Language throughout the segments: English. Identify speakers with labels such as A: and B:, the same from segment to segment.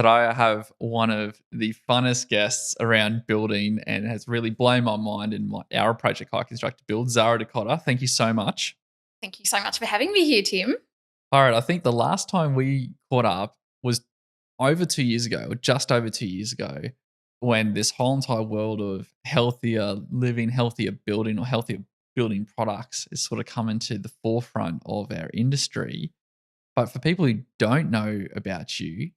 A: Today I have one of the funnest guests around building and has really blown my mind in our approach at Konstruct to build, Zara D'Cotta. Thank you so much.
B: Thank you so much for having me here, Tim.
A: All right, I think the last time we caught up was over 2 years ago, or just over 2 years ago, when this whole entire world of healthier living, healthier building, or healthier building products is sort of coming to the forefront of our industry. But for people who don't know about you,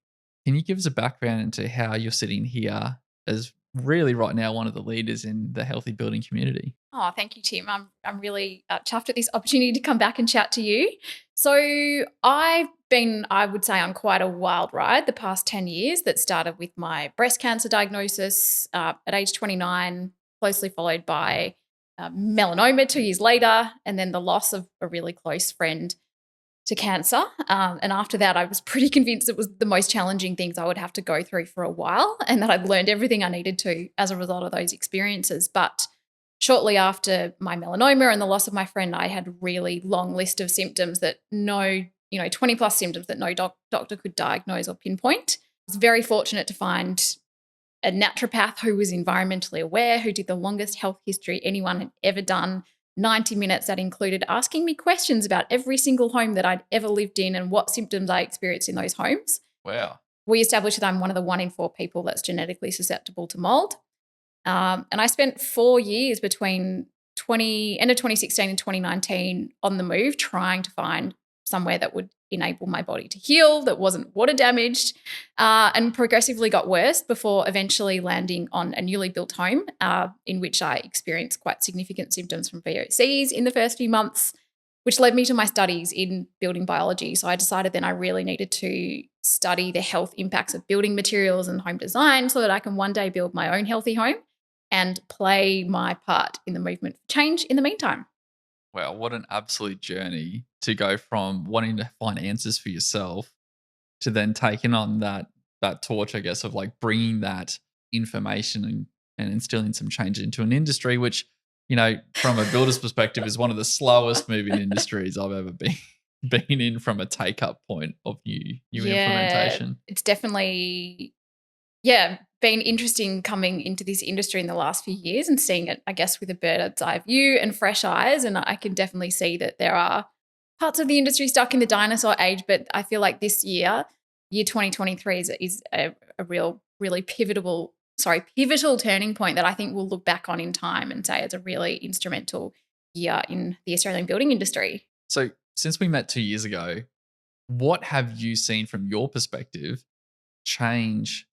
A: can you give us a background into how you're sitting here as really right now one of the leaders in the healthy building community?
B: Oh, thank you, Tim. I'm really chuffed at this opportunity to come back and chat to you. So I've been, I would say, on quite a wild ride the past 10 years. That started with my breast cancer diagnosis at age 29, closely followed by melanoma 2 years later, and then the loss of a really close friend to cancer. And after that, I was pretty convinced it was the most challenging things I would have to go through for a while, and that I'd learned everything I needed to as a result of those experiences. But shortly after my melanoma and the loss of my friend, I had a really long list of symptoms that 20 plus symptoms that no doctor could diagnose or pinpoint. I was very fortunate to find a naturopath who was environmentally aware, who did the longest health history anyone had ever done, 90 minutes that included asking me questions about every single home that I'd ever lived in and what symptoms I experienced in those homes.
A: Wow.
B: We established that I'm one of the 1 in 4 people that's genetically susceptible to mold. And I spent 4 years between end of 2016 and 2019 on the move trying to find somewhere that would enable my body to heal, that wasn't water damaged, and progressively got worse before eventually landing on a newly built home in which I experienced quite significant symptoms from VOCs in the first few months, which led me to my studies in building biology. So I decided then I really needed to study the health impacts of building materials and home design so that I can one day build my own healthy home and play my part in the movement for change in the meantime.
A: Wow, what an absolute journey to go from wanting to find answers for yourself to then taking on that torch, I guess, of like bringing that information and instilling some change into an industry, which, from a builder's perspective, is one of the slowest moving industries I've ever been in from a take up point of new
B: Yeah,
A: implementation.
B: it's definitely been interesting coming into this industry in the last few years and seeing it, I guess, with a bird's eye view and fresh eyes. And I can definitely see that there are parts of the industry stuck in the dinosaur age. But I feel like this year 2023, is a really pivotal turning point that I think we'll look back on in time and say it's a really instrumental year in the Australian building industry.
A: So since we met 2 years ago, what have you seen from your perspective change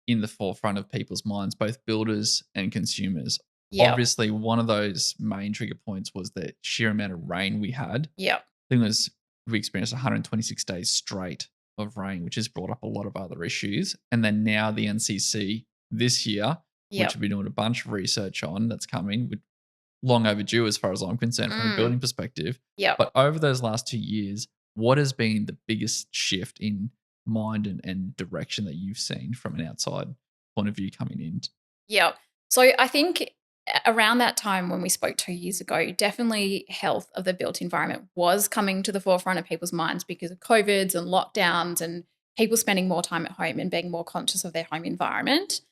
A: in the forefront of people's minds, both builders and consumers?
B: Yeah,
A: Obviously, one of those main trigger points was the sheer amount of rain we had.
B: yeah,
A: I think we experienced 126 days straight of rain, which has brought up a lot of other issues. And then now the NCC this year,
B: yeah.
A: which we've been doing a bunch of research on, that's coming, long overdue as far as I'm concerned from a
B: Mm,
A: building perspective.
B: yeah.
A: But over those last 2 years, what has been the biggest shift in mind and direction that you've seen from an outside point of view coming in?
B: Yeah. So I think around that time when we spoke 2 years ago, definitely health of the built environment was coming to the forefront of people's minds because of COVIDs and lockdowns and people spending more time at home and being more conscious of their home environment.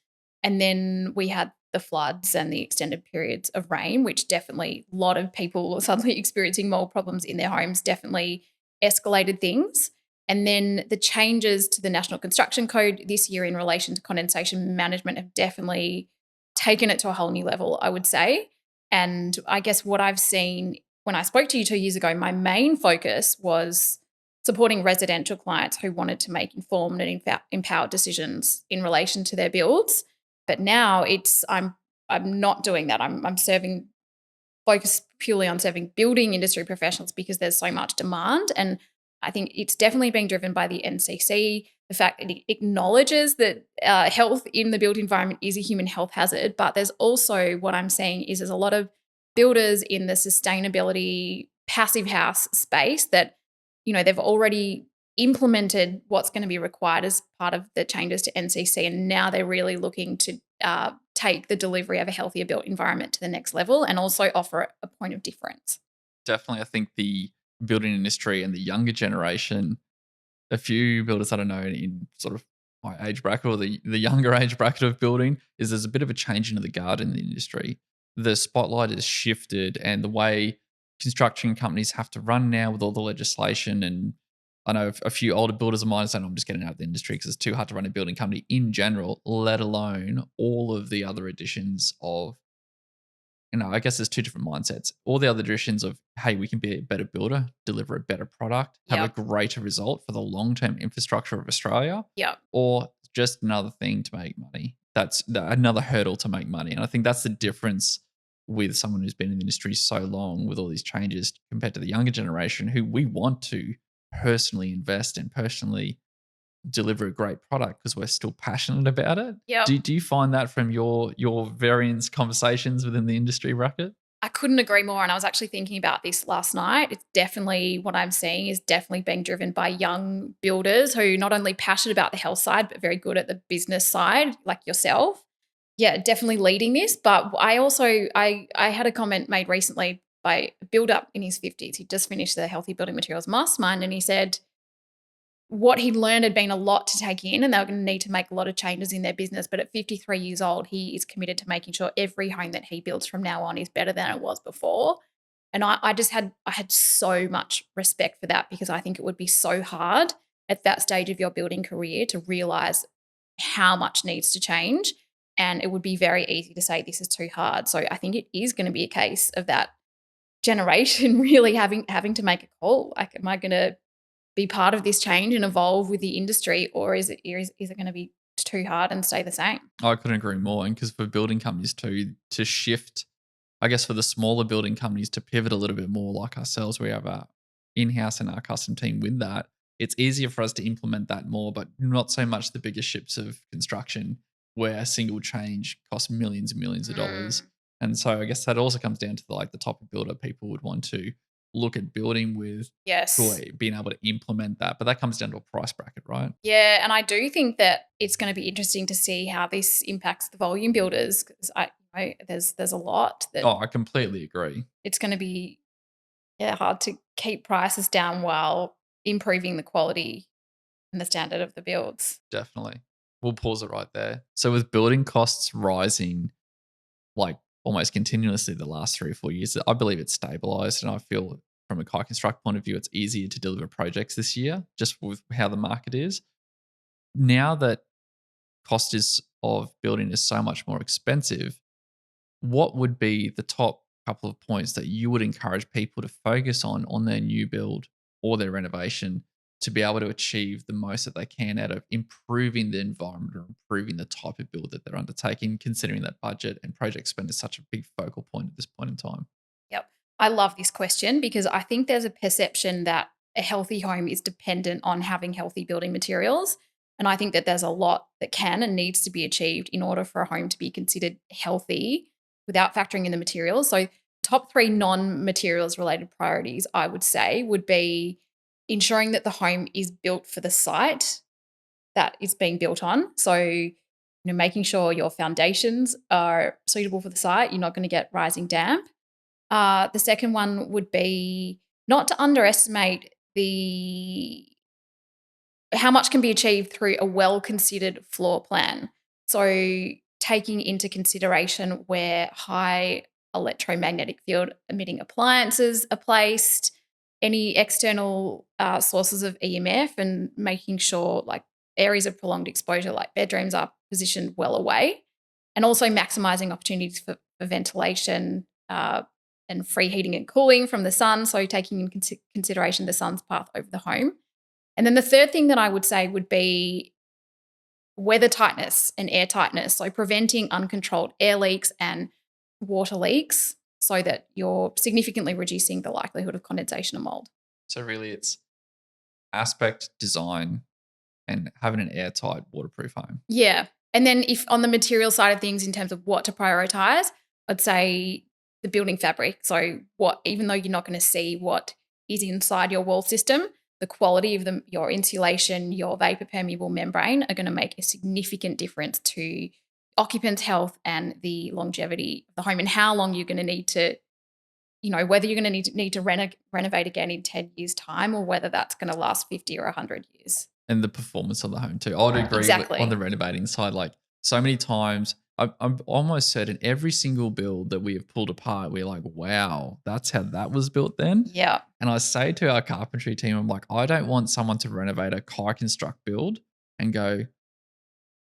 B: And then we had the floods and the extended periods of rain, which definitely a lot of people suddenly experiencing mold problems in their homes definitely escalated things. And then the changes to the National Construction Code this year in relation to condensation management have definitely taken it to a whole new level, I would say. And I guess what I've seen when I spoke to you 2 years ago, my main focus was supporting residential clients who wanted to make informed and empowered decisions in relation to their builds. But now I'm not doing that. I'm serving focus purely on serving building industry professionals because there's so much demand. And I think it's definitely being driven by the NCC, the fact that it acknowledges that health in the built environment is a human health hazard. But there's also what I'm seeing is there's a lot of builders in the sustainability passive house space that, they've already implemented what's going to be required as part of the changes to NCC. And now they're really looking to take the delivery of a healthier built environment to the next level and also offer a point of difference.
A: Definitely, I think the building industry and the younger generation, a few builders that I know in sort of my age bracket or the younger age bracket of building is there's a bit of a change into the guard in the industry. The spotlight is shifted, and the way construction companies have to run now with all the legislation. And I know a few older builders of mine saying, I'm just getting out of the industry because it's too hard to run a building company in general, let alone all of the other additions of, I guess there's two different mindsets. All the other traditions of, hey, we can be a better builder, deliver a better product, have a
B: Yep.
A: greater result for the long term infrastructure of Australia,
B: Yep.
A: or just another thing to make money. That's another hurdle to make money. And I think that's the difference with someone who's been in the industry so long with all these changes compared to the younger generation who we want to personally invest and personally deliver a great product because we're still passionate about it.
B: Yep.
A: Do you find that from your various conversations within the industry bracket?
B: I couldn't agree more. And I was actually thinking about this last night. It's definitely what I'm seeing is definitely being driven by young builders who are not only passionate about the health side, but very good at the business side, like yourself. Yeah, definitely leading this. But I also I had a comment made recently by a builder in his 50s. He just finished the Healthy Building Materials Mastermind, and he said what he'd learned had been a lot to take in, and they were going to need to make a lot of changes in their business. But at 53 years old, he is committed to making sure every home that he builds from now on is better than it was before. And I had so much respect for that, because I think it would be so hard at that stage of your building career to realize how much needs to change. And it would be very easy to say this is too hard. So I think it is going to be a case of that generation really having to make a call. Like, am I going to be part of this change and evolve with the industry, or is it going to be too hard and stay the same?
A: I couldn't agree more. And because for building companies to shift, I guess for the smaller building companies to pivot a little bit more like ourselves, we have our in-house and our custom team with that. It's easier for us to implement that more, but not so much the bigger ships of construction where a single change costs millions and millions of dollars.
B: Mm,
A: And so I guess that also comes down to the type of builder people would want to look at building with, who are
B: yes.
A: being able to implement that. But that comes down to a price bracket, right?
B: Yeah, and I do think that it's going to be interesting to see how this impacts the volume builders, because there's a lot that
A: Oh, I completely agree.
B: it's going to be, yeah, hard to keep prices down while improving the quality and the standard of the builds.
A: Definitely. We'll pause it right there. So with building costs rising like almost continuously the last 3 or 4 years, I believe it's stabilized. And I feel from a Kai Construct point of view, it's easier to deliver projects this year, just with how the market is. Now that cost is of building is so much more expensive, what would be the top couple of points that you would encourage people to focus on their new build or their renovation to be able to achieve the most that they can out of improving the environment or improving the type of build that they're undertaking, considering that budget and project spend is such a big focal point at this point in time?
B: Yep. I love this question, because I think there's a perception that a healthy home is dependent on having healthy building materials. And I think that there's a lot that can and needs to be achieved in order for a home to be considered healthy without factoring in the materials. So, top three non materials related priorities, I would say, would be ensuring that the home is built for the site that it's being built on. So, making sure your foundations are suitable for the site. You're not going to get rising damp. The second one would be not to underestimate the how much can be achieved through a well-considered floor plan. So, taking into consideration where high electromagnetic field emitting appliances are placed, any external sources of EMF, and making sure like areas of prolonged exposure, like bedrooms, are positioned well away, and also maximizing opportunities for ventilation and free heating and cooling from the sun. So, taking in consideration the sun's path over the home. And then the third thing that I would say would be weather tightness and air tightness. So, preventing uncontrolled air leaks and water leaks, so that you're significantly reducing the likelihood of condensation and mold.
A: So really it's aspect, design, and having an airtight, waterproof home.
B: Yeah. And then, if on the material side of things, in terms of what to prioritize, I'd say the building fabric. So, even though you're not going to see what is inside your wall system, the quality of your insulation, your vapor permeable membrane are going to make a significant difference to occupants' health and the longevity of the home, and how long you're going to need to, whether you're going to need to renovate again in 10 years' time, or whether that's going to last 50 or 100 years.
A: And the performance of the home too. I would agree with on
B: Exactly.
A: the renovating side, like, so many times I'm almost certain every single build that we have pulled apart, we're like, "Wow, that's how that was built then?"
B: Yeah.
A: And I say to our carpentry team, I'm like, "I don't want someone to renovate a Konstruct build and go,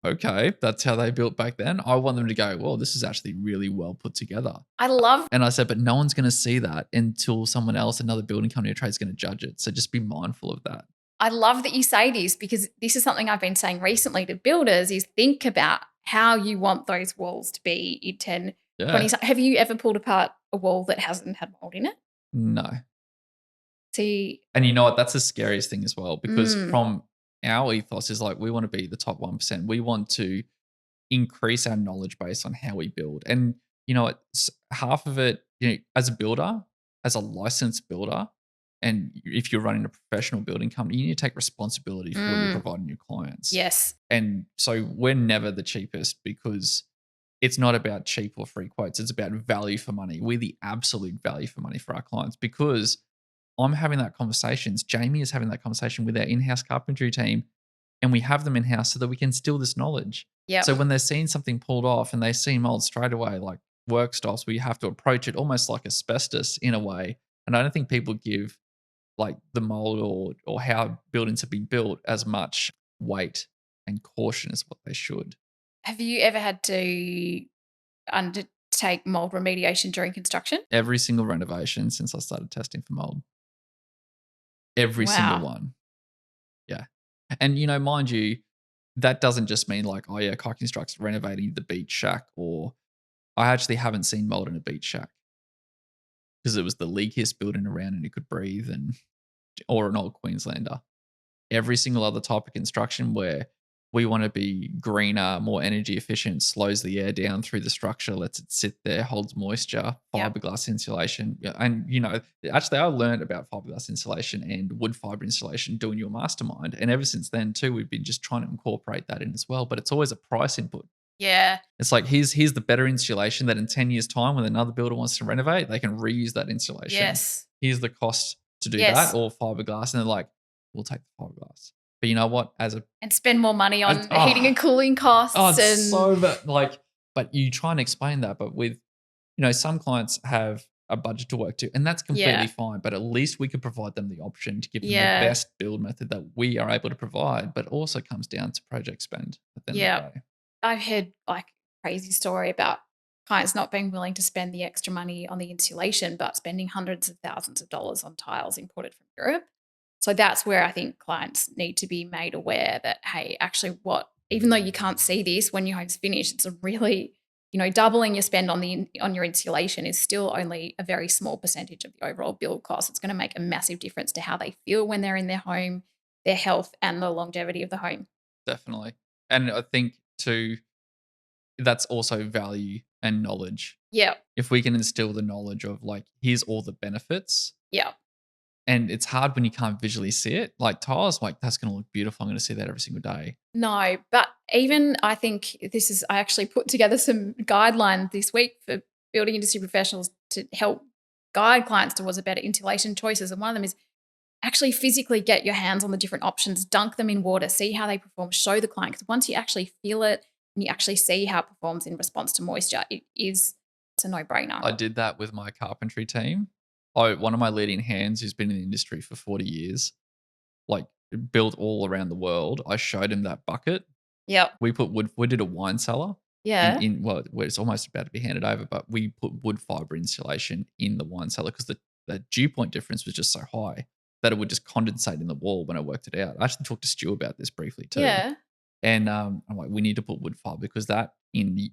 A: 'Okay, that's how they built back then.' I want them to go, 'Well, this is actually really well put together.'"
B: I love
A: And I said, "But no one's gonna see that until someone else, another building company or trade is gonna judge it. So just be mindful of that."
B: I love that you say this because this is something I've been saying recently to builders is think about how you want those walls to be in 10, 20.
A: Yeah.
B: Have you ever pulled apart a wall that hasn't had mold in it?
A: No.
B: See,
A: And you know what? That's the scariest thing as well, because
B: mm,
A: from our ethos is like we want to be the top 1%. We want to increase our knowledge base on how we build. And you know, it's half of it, as a builder, as a licensed builder, and if you're running a professional building company, you need to take responsibility for what you're
B: mm,
A: providing your clients.
B: yes.
A: And so we're never the cheapest because it's not about cheap or free quotes. It's about value for money. We're the absolute value for money for our clients because I'm having that conversations. Jamie is having that conversation with our in-house carpentry team, and we have them in-house so that we can steal this knowledge.
B: Yep.
A: So when they're seeing something pulled off and they see mold straight away, like work styles, where you have to approach it almost like asbestos in a way. And I don't think people give like the mold or how buildings have been built as much weight and caution as what they should.
B: Have you ever had to undertake mold remediation during construction?
A: Every single renovation since I started testing for mold, every single
B: Wow.
A: one. Yeah. And, mind you, that doesn't just mean like, oh yeah, Kai Construct's renovating the beach shack, or I actually haven't seen mold in a beach shack because it was the leakiest building around and it could breathe, and or an old Queenslander. Every single other type of construction where we want to be greener, more energy efficient, slows the air down through the structure, lets it sit there, holds moisture,
B: Yep.
A: fiberglass insulation. Yeah, and, actually, I learned about fiberglass insulation and wood fiber insulation doing your mastermind. And ever since then, too, we've been just trying to incorporate that in as well. But it's always a price input.
B: Yeah.
A: It's like, here's the better insulation that in 10 years' time, when another builder wants to renovate, they can reuse that insulation.
B: Yes.
A: Here's the cost to do that,
B: Yes.
A: or fiberglass. And they're like, we'll take the fiberglass. But you know what?
B: And spend more money
A: As
B: on heating and cooling costs
A: it's
B: and
A: so but like, but you try and explain that, but with, some clients have a budget to work to, and that's completely
B: yeah.
A: fine. But at least we could provide them the option to give them the
B: Yeah.
A: best build method that we are able to provide, but also comes down to project spend at the end of
B: Yeah.
A: the day.
B: I've heard like crazy story about clients not being willing to spend the extra money on the insulation, but spending hundreds of thousands of dollars on tiles imported from Europe. So that's where I think clients need to be made aware that, hey, actually even though you can't see this when your home's finished, it's a really, doubling your spend on your insulation is still only a very small percentage of the overall build cost. It's going to make a massive difference to how they feel when they're in their home, their health, and the longevity of the home.
A: Definitely. And I think too, that's also value and knowledge.
B: Yeah.
A: If we can instill the knowledge of like, here's all the benefits.
B: Yeah.
A: And it's hard when you can't visually see it. Like tiles, like that's going to look beautiful. I'm going to see that every single day.
B: No, but even I think I actually put together some guidelines this week for building industry professionals to help guide clients towards a better insulation choices. And one of them is actually physically get your hands on the different options, dunk them in water, see how they perform, show the client. Because once you actually feel it and you actually see how it performs in response to moisture, it's a no-brainer.
A: I did that with my carpentry team. One of my leading hands who's been in the industry for 40 years, like built all around the world. I showed him that bucket.
B: Yep.
A: We did a wine cellar
B: Yeah.
A: well, where it's almost about to be handed over, but we put wood fiber insulation in the wine cellar because the dew point difference was just so high that it would just condensate in the wall when I worked it out. I actually talked to Stu about this briefly too.
B: Yeah.
A: And I'm like, we need to put wood fiber because that in the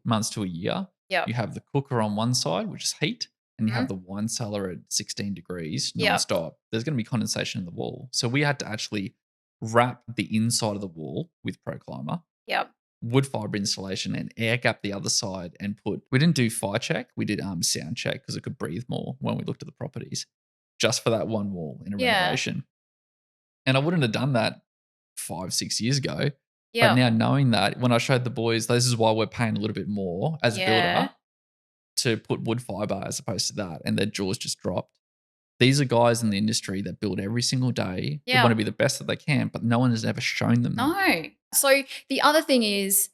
A: months to a year,
B: Yep.
A: you have the cooker on one side, which is heat, and you have
B: Mhm.
A: the wine cellar at 16 degrees
B: Yep.
A: nonstop. There's going to be condensation in the wall. So we had to actually wrap the inside of the wall with Proclimer,
B: Yep.
A: wood fiber insulation, and air gap the other side. And we didn't do fire check, we did sound check because it could breathe more when we looked at the properties just for that one wall in a
B: Yeah.
A: renovation. And I wouldn't have done that 5, 6 years ago. But
B: Yep.
A: now knowing that, when I showed the boys, this is why we're paying a little bit more as a
B: Yeah.
A: builder to put wood fiber as opposed to that, and their jaws just dropped. These are guys in the industry that build every single day. They want
B: Yeah.
A: to be the best that they can, but no one has ever shown them that.
B: No. So the other thing is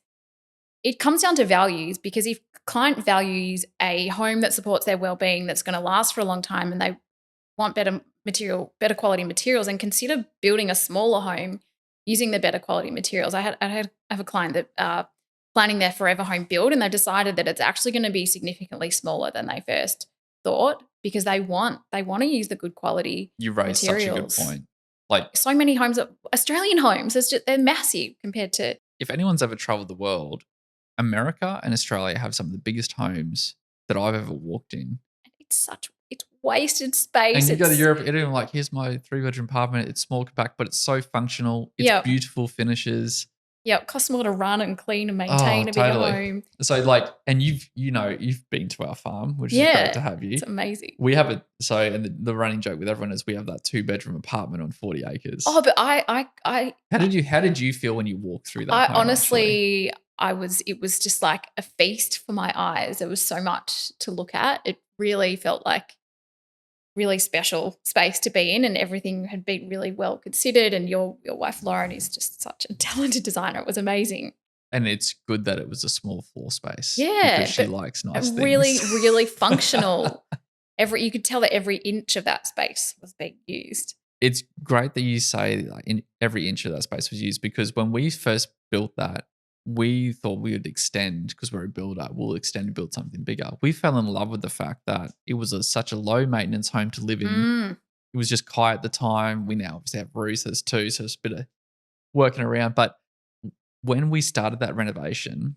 B: it comes down to values, because if client values a home that supports their well-being, that's going to last for a long time, and they want better quality materials, and consider building a smaller home using the better quality materials. I have a client that planning their forever home build, and they decided that it's actually going to be significantly smaller than they first thought, because they want to use the good quality
A: You raise such a good
B: materials.
A: point. Like,
B: So many homes, Australian homes, they're massive compared to.
A: if anyone's ever traveled the world, America and Australia have some of the biggest homes that I've ever walked in.
B: It's wasted space.
A: And you go to
B: It's
A: Europe, Italy, like, here's my 3-bedroom apartment. It's small, compact, but it's so functional. It's
B: Yep.
A: beautiful finishes.
B: Yeah, it costs more to run and clean and
A: Oh,
B: maintain a bigger
A: totally.
B: home.
A: So, like, and you've been to our farm, which is great to have you.
B: It's amazing.
A: We have and the running joke with everyone is we have that 2-bedroom apartment on 40 acres.
B: Oh, but I
A: How did you feel when you walked through that?
B: I
A: home, actually?
B: honestly, it was just like a feast for my eyes. There was so much to look at. It really felt like really special space to be in, and everything had been really well considered. And your wife Lauren is just such a talented designer. It was amazing.
A: And it's good that it was a small floor space.
B: Yeah,
A: Because she
B: but
A: likes nice things.
B: really functional. You could tell that every inch of that space was being used.
A: It's great that you say like in every inch of that space was used, because when we first built that, we thought we would extend, because we're a builder, we'll extend and build something bigger. We fell in love with the fact that it was such a low maintenance home to live in.
B: Mm.
A: It was just Kai at the time. We now obviously have roosters too, so it's a bit of working around. But when we started that renovation,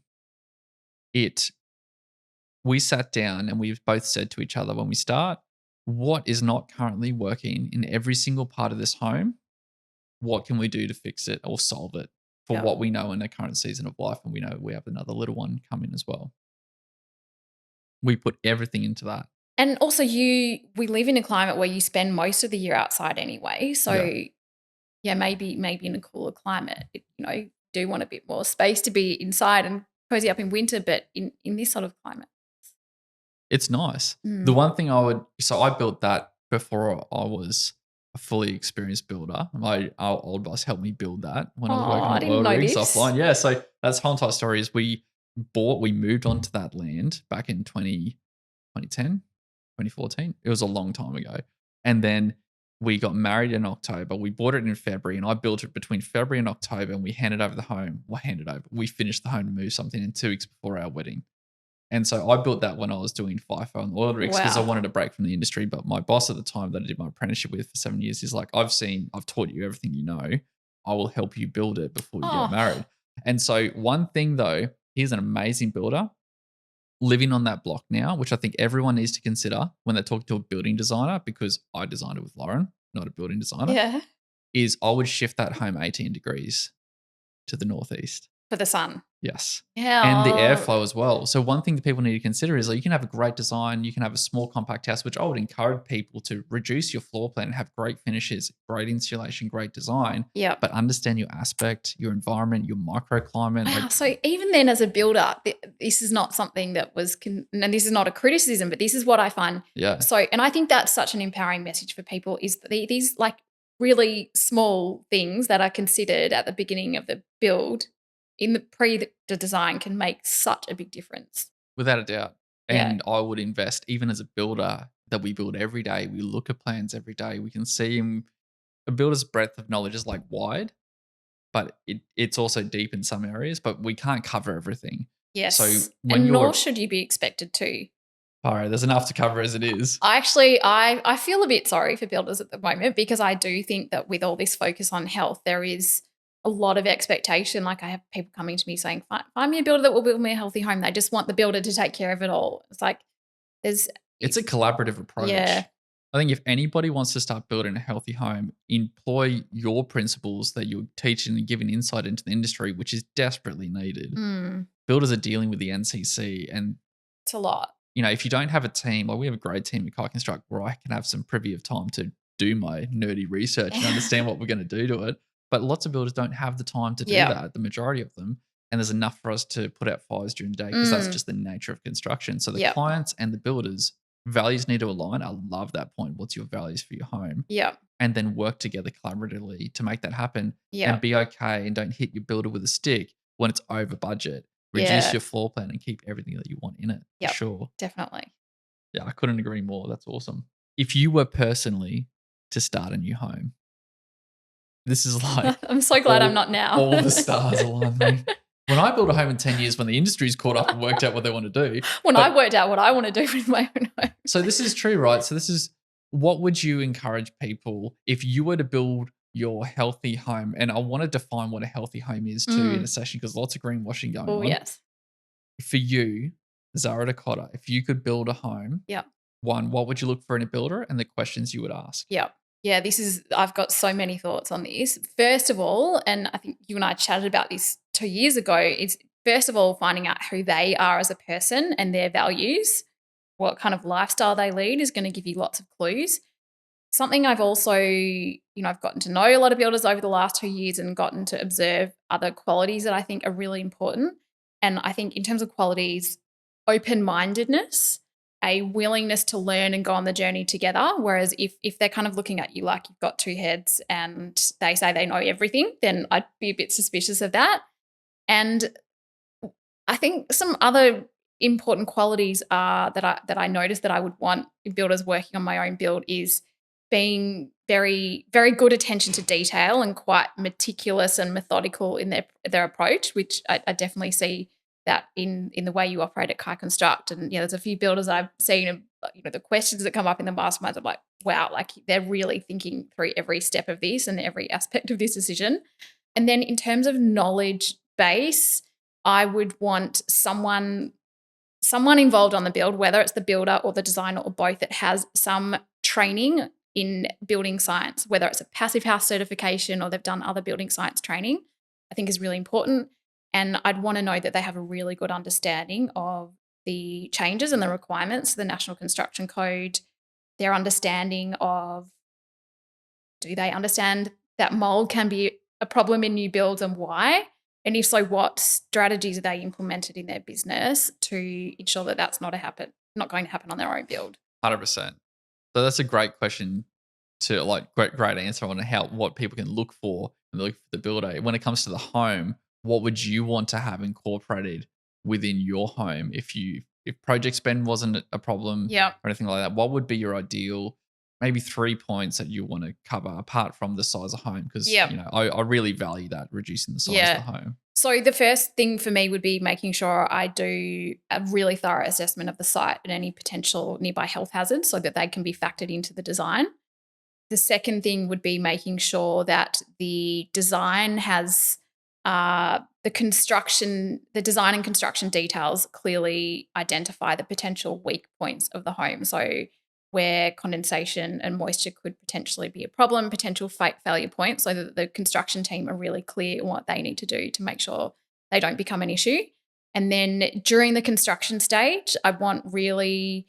A: we sat down and we both said to each other when we start, what is not currently working in every single part of this home? What can we do to fix it or solve it for
B: Yeah.
A: what we know in the current season of life? And we know we have another little one coming as well. We put everything into that.
B: And also we live in a climate where you spend most of the year outside anyway. So yeah, maybe in a cooler climate, do want a bit more space to be inside and cozy up in winter, but in this sort of climate.
A: It's nice.
B: Mm.
A: The one thing I built that before I was a fully experienced builder. Our old boss helped me build that when I was working
B: I
A: on
B: didn't
A: oil
B: know
A: rigs
B: this.
A: offline. Yeah, so that's the whole entire story is we moved onto that land back in 2010, 2014. It was a long time ago. And then we got married in October. We bought it in February, and I built it between February and October, and we handed over the home. We finished the home and moved something in 2 weeks before our wedding. And so I built that when I was doing FIFO on the oil rigs, because I
B: Wow.
A: wanted a break from the industry. But my boss at the time that I did my apprenticeship with for 7 years, he's like, I've taught you everything you know. I will help you build it before you
B: Oh.
A: get married. And so one thing though, he's an amazing builder living on that block now, which I think everyone needs to consider when they talk to a building designer, because I designed it with Lauren, not a building designer,
B: Yeah.
A: is I would shift that home 18 degrees to the northeast.
B: For the sun.
A: Yes.
B: Yeah.
A: And the airflow as well. So one thing that people need to consider is like, you can have a great design, you can have a small compact house, which I would encourage people to reduce your floor plan and have great finishes, great insulation, great design,
B: Yeah.
A: but understand your aspect, your environment, your microclimate.
B: Wow.
A: Like,
B: So even then, as a builder, this is not something that was, and this is not a criticism, but this is what I find.
A: yeah.
B: So, and I think that's such an empowering message for people, is that these like really small things that are considered at the beginning of the build in the design can make such a big difference.
A: Without a doubt.
B: Yeah.
A: And I would invest, even as a builder, that we build every day. We look at plans every day. We can see them. A builder's breadth of knowledge is like wide, but it's also deep in some areas, but we can't cover everything.
B: Yes.
A: So when
B: and
A: you're
B: nor should you be expected to.
A: all right, there's enough to cover as it is.
B: I feel a bit sorry for builders at the moment, because I do think that with all this focus on health, there is a lot of expectation. Like, I have people coming to me saying, find me a builder that will build me a healthy home. They just want the builder to take care of it all. It's like
A: It's a collaborative approach.
B: Yeah.
A: I think if anybody wants to start building a healthy home, employ your principles that you're teaching and giving insight into the industry, which is desperately needed. Builders are dealing with the NCC, and
B: it's a lot.
A: If you don't have a team, like we have a great team at Konstruct where I can have some privy of time to do my nerdy research and understand what we're going to do to it. But lots of builders don't have the time to do that, the majority of them. And there's enough for us to put out fires during the day, because that's just the nature of construction. So the clients and the builders values need to align. I love that point. What's your values for your home?
B: Yeah.
A: And then work together collaboratively to make that happen
B: Yeah.
A: and be okay and don't hit your builder with a stick when it's over budget. Reduce
B: Yeah.
A: your floor plan and keep everything that you want in it for
B: Yep.
A: sure.
B: Definitely.
A: Yeah, I couldn't agree more. That's awesome. If you were personally to start a new home, this is like
B: I'm so glad I'm not now.
A: all the stars align, mate. When I build a home in 10 years, when the industry's caught up and worked out what they want to do.
B: When I
A: But
B: worked out what I want to do with my own home.
A: so this is true, right? So this is what would you encourage people if you were to build your healthy home? And I want to define what a healthy home is too in a session because lots of greenwashing going
B: Oh,
A: on.
B: yes.
A: For you, Zara D'Cotta, if you could build a home,
B: Yeah.
A: one, what would you look for in a builder and the questions you would ask?
B: Yeah. Yeah, I've got so many thoughts on this. First of all, and I think you and I chatted about this 2 years ago, is first of all finding out who they are as a person and their values, what kind of lifestyle they lead is going to give you lots of clues. Something I've also, I've gotten to know a lot of builders over the last 2 years and gotten to observe other qualities that I think are really important. And I think in terms of qualities, open-mindedness, a willingness to learn and go on the journey together. Whereas if they're kind of looking at you like you've got two heads and they say they know everything, then I'd be a bit suspicious of that. And I think some other important qualities are that I noticed that I would want in builders working on my own build is being very, very good attention to detail and quite meticulous and methodical in their approach, which I definitely see that in the way you operate at Kai Construct. And there's a few builders I've seen, and the questions that come up in the masterminds. I'm like, wow, like they're really thinking through every step of this and every aspect of this decision. And then in terms of knowledge base, I would want someone involved on the build, whether it's the builder or the designer or both, that has some training in building science, whether it's a passive house certification or they've done other building science training, I think is really important. And I'd want to know that they have a really good understanding of the changes and the requirements of the National Construction Code, their understanding of, do they understand that mold can be a problem in new builds and why? And if so, what strategies are they implemented in their business to ensure that that's not going to happen on their own build?
A: 100%. So that's a great question to great answer on what people can look for when they look for the builder. When it comes to the home, what would you want to have incorporated within your home if project spend wasn't a problem
B: Yeah.
A: or anything like that? What would be your ideal maybe 3 points that you want to cover apart from the size of home? Because
B: Yeah.
A: I really value that, reducing the size of the home.
B: So the first thing for me would be making sure I do a really thorough assessment of the site and any potential nearby health hazards so that they can be factored into the design. The second thing would be making sure that the design has the design and construction details clearly identify the potential weak points of the home. So where condensation and moisture could potentially be a problem, potential failure points, so that the construction team are really clear on what they need to do to make sure they don't become an issue. And then during the construction stage, I want a really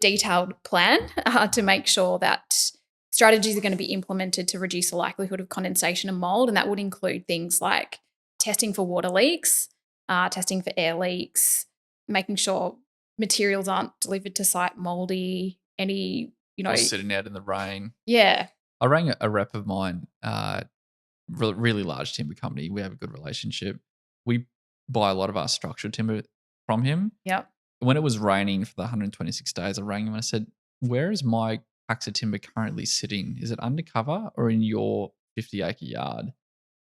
B: detailed plan to make sure that strategies are going to be implemented to reduce the likelihood of condensation and mold. And that would include things like testing for water leaks, testing for air leaks, making sure materials aren't delivered to site moldy,
A: Or sitting out in the rain.
B: Yeah.
A: I rang a rep of mine, really large timber company. We have a good relationship. We buy a lot of our structural timber from him.
B: Yep.
A: When it was raining for the 126 days, I rang him and I said, "Where is my packs of timber currently sitting? Is it undercover or in your 50-acre yard?"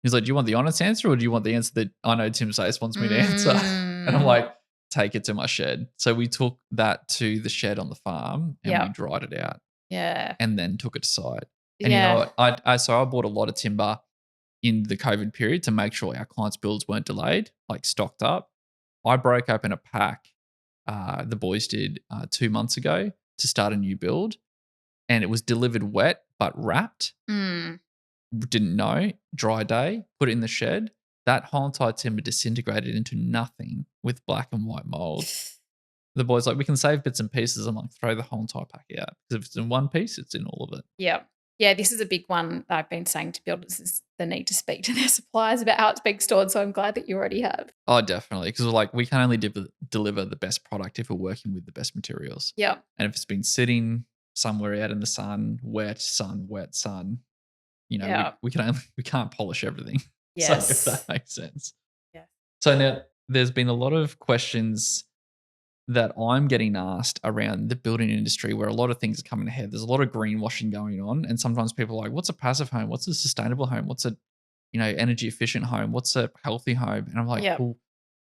A: He's like, "Do you want the honest answer or do you want the answer that I know Tim Sayce wants me to answer?" And I'm like, "Take it to my shed." So we took that to the shed on the farm and we dried it out.
B: Yeah.
A: And then took it to site. And you know what? I bought a lot of timber in the COVID period to make sure our clients' builds weren't delayed, like stocked up. I broke open a pack, the boys did 2 months ago to start a new build, and it was delivered wet but wrapped. Didn't know. Dry day, put it in the shed. That whole entire timber disintegrated into nothing with black and white mold. The boys like, "We can save bits and pieces," and like throw the whole entire pack out because if it's in one piece, it's in all of it.
B: Yeah. Yeah, this is a big one that I've been saying to builders is the need to speak to their suppliers about how it's being stored. So I'm glad that you already have.
A: Oh, definitely. Because like we can only deliver the best product if we're working with the best materials.
B: Yeah.
A: And if it's been sitting somewhere out in the sun, wet sun,
B: Yeah.
A: we can't polish everything. So if that
B: Yes.
A: makes sense.
B: Yes.
A: So now there's been a lot of questions that I'm getting asked around the building industry where a lot of things are coming ahead. There's a lot of greenwashing going on. And sometimes people are like, what's a passive home? What's a sustainable home? What's a, energy efficient home? What's a healthy home? And I'm like,
B: Yeah.
A: well,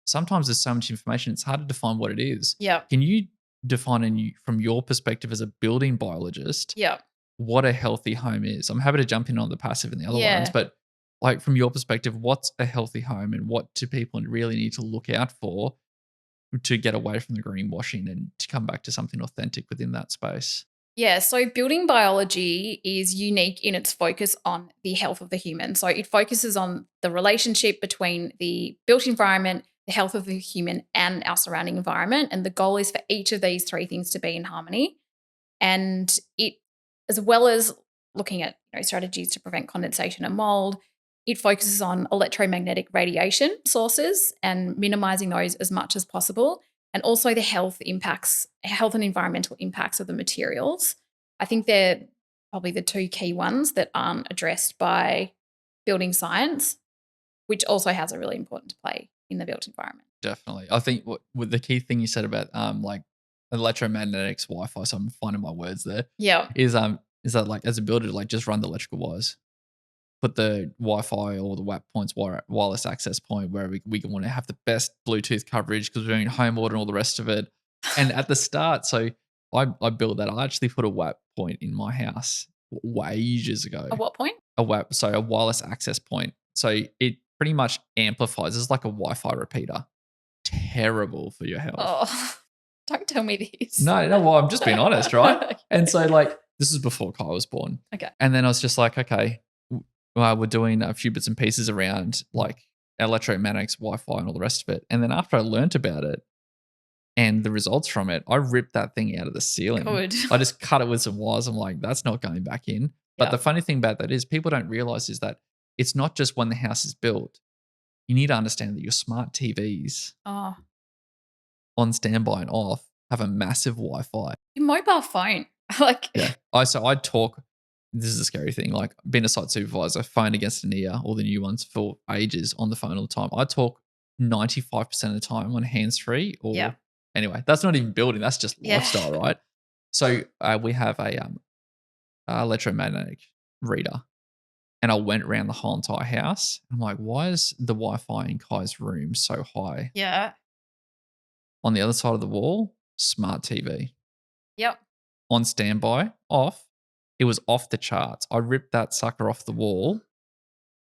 A: sometimes there's so much information, it's hard to define what it is.
B: Yeah.
A: Can you define from your perspective as a building biologist,
B: Yeah.
A: what a healthy home is? I'm happy to jump in on the passive and the other ones,
B: Yeah.
A: but like from your perspective, what's a healthy home and what do people really need to look out for to get away from the greenwashing and to come back to something authentic within that space?
B: Yeah, so building biology is unique in its focus on the health of the human. So it focuses on the relationship between the built environment, the health of the human, and our surrounding environment. And the goal is for each of these three things to be in harmony. And it, as well as looking at strategies to prevent condensation and mold, it focuses on electromagnetic radiation sources and minimizing those as much as possible, and also the health and environmental impacts of the materials. I think they're probably the two key ones that aren't addressed by building science, which also has a really important play in the built environment.
A: Definitely. I think with the key thing you said about like electromagnetics, Wi-Fi, so I'm finding my words there,
B: Yeah.
A: is that like as a builder, like just run the electrical wires, put the Wi-Fi or the WAP points wireless access point where we want to have the best Bluetooth coverage because we're doing home order and all the rest of it. And at the start, so I built that. I actually put a WAP point in my house way ages ago.
B: At what point?
A: A WAP, so a wireless access point. So it pretty much amplifies. It's like a Wi-Fi repeater. Terrible for your health.
B: Oh, don't tell me this.
A: No, well, I'm just being honest, right? And so, like, this is before Kai was born.
B: Okay.
A: And then I was just like, okay, we're doing a few bits and pieces around like electromagnetics, Wi-Fi, and all the rest of it. And then after I learnt about it and the results from it, I ripped that thing out of the ceiling.
B: Good.
A: I just cut it with some wires. I'm like, that's not going back in. But
B: Yeah.
A: the funny thing about that is people don't realize is that it's not just when the house is built. You need to understand that your smart TVs
B: Oh,
A: on standby and off have a massive Wi-Fi.
B: your mobile phone. Like,
A: Yeah. I talk. This is a scary thing. Like being a site supervisor, phone against an ear, all the new ones for ages on the phone all the time. I talk 95% of the time on hands free. Or
B: Yeah.
A: anyway, that's not even building. That's just
B: Yeah.
A: lifestyle, right? So we have a electromagnetic reader, and I went around the whole entire house. I'm like, why is the Wi-Fi in Kai's room so high?
B: Yeah.
A: On the other side of the wall, smart TV.
B: Yep.
A: On standby, off. It was off the charts. I ripped that sucker off the wall.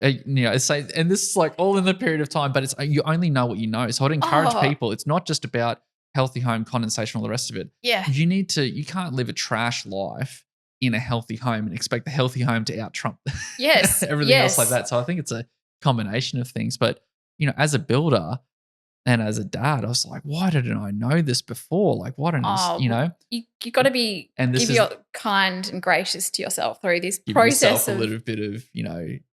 A: It's like, and this is like all in the period of time, but it's you only know what you know. So I'd encourage
B: Oh.
A: people. It's not just about healthy home, condensation, all the rest of it.
B: Yeah.
A: You can't live a trash life in a healthy home and expect the healthy home to out trump
B: Yes.
A: everything else like that. So I think it's a combination of things. But as a builder and as a dad, I was like, why didn't I know this before? Like, why didn't
B: Oh, you got to be
A: And this
B: give
A: is-
B: your kind and gracious to yourself through this
A: give
B: process
A: yourself a
B: of
A: little bit of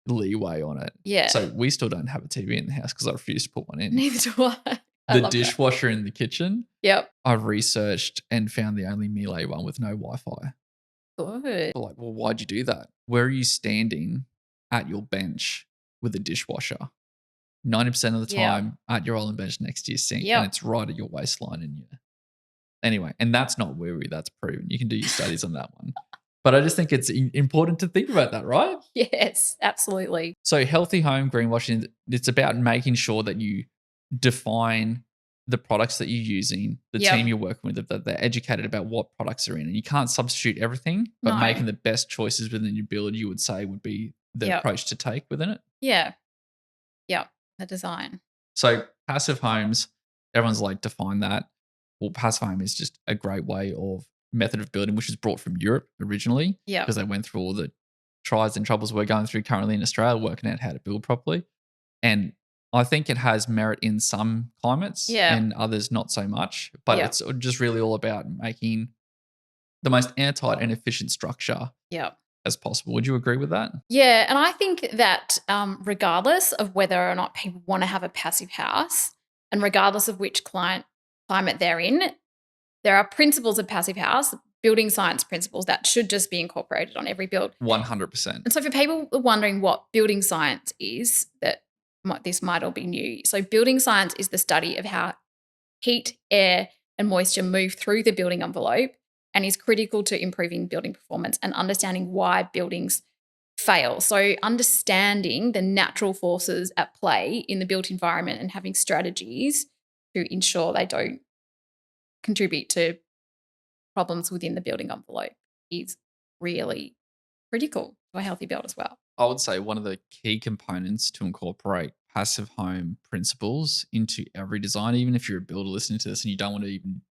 A: leeway on it.
B: yeah.
A: So we still don't have a TV in the house because I refuse to put one in.
B: Neither do I. I
A: The
B: love that.
A: dishwasher in the kitchen,
B: Yep.
A: I've researched and found the only Miele one with no Wi-Fi.
B: Good.
A: Like, well, why'd you do that? Where are you standing at your bench with a dishwasher? 90% of the
B: Yeah.
A: time at your island bench next to your sink,
B: Yep.
A: and it's right at your waistline and anyway, and that's not woo-woo, that's proven. You can do your studies on that one. But I just think it's important to think about that, right?
B: Yes, absolutely.
A: So healthy home greenwashing, it's about making sure that you define the products that you're using, the
B: Yep.
A: team you're working with, that they're educated about what products are in. And you can't substitute everything, but
B: No.
A: making the best choices within your build, you would say would be the
B: Yep.
A: approach to take within it.
B: Yeah. Yep. The design.
A: So passive homes, everyone's like, define that. Well, passive home is just a great way of method of building, which was brought from Europe originally
B: Yeah.
A: because they went through all the tries and troubles we're going through currently in Australia, working out how to build properly. And I think it has merit in some climates
B: Yeah.
A: and others not so much. But
B: Yeah.
A: it's just really all about making the most airtight and efficient structure
B: Yep.
A: as possible. Would you agree with that?
B: Yeah, and I think that regardless of whether or not people want to have a passive house, and regardless of which climate they're in, there are principles of passive house, building science principles that should just be incorporated on every build.
A: 100%.
B: And so, for people wondering what building science is, this might all be new. So, building science is the study of how heat, air, and moisture move through the building envelope and is critical to improving building performance and understanding why buildings fail. So, understanding the natural forces at play in the built environment and having strategies to ensure they don't contribute to problems within the building envelope is really critical to a healthy build as well.
A: I would say one of the key components to incorporate passive home principles into every design, even if you're a builder listening to this and you don't want to even